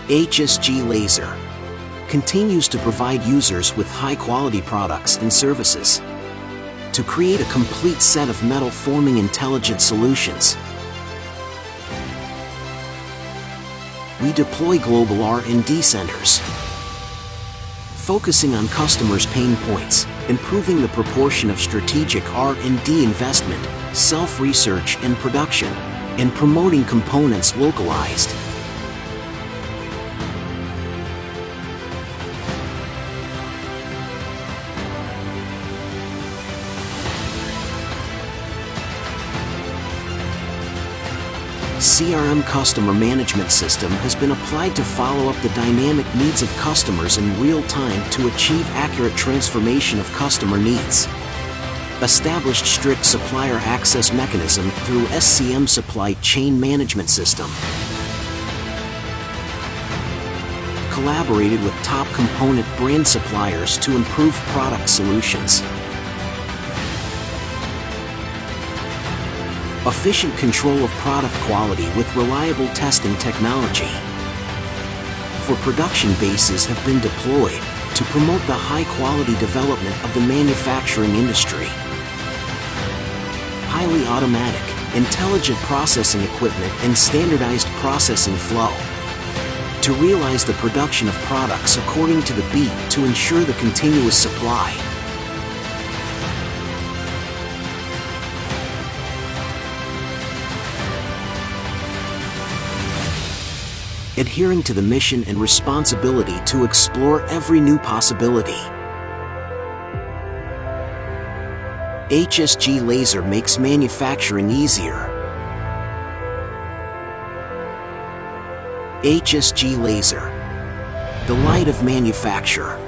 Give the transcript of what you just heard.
HSG Laser continues to provide users with high-quality products and services. To create a complete set of metal-forming intelligent solutions, we deploy global R&D centers, focusing on customers' pain points, improving the proportion of strategic R&D investment, self-research and production, and promoting components localized. CRM Customer Management System has been applied to follow up the dynamic needs of customers in real time to achieve accurate transformation of customer needs. Established strict supplier access mechanism through SCM Supply Chain Management System. Collaborated with top component brand suppliers to improve product solutions. Efficient control of product quality with reliable testing technology. For production bases have been deployed to promote the high-quality development of the manufacturing industry. Highly automatic, intelligent processing equipment and standardized processing flow. To realize the production of products according to the beat to ensure the continuous supply. Adhering to the mission and responsibility to explore every new possibility. HSG Laser makes manufacturing easier. HSG Laser, the light of manufacture.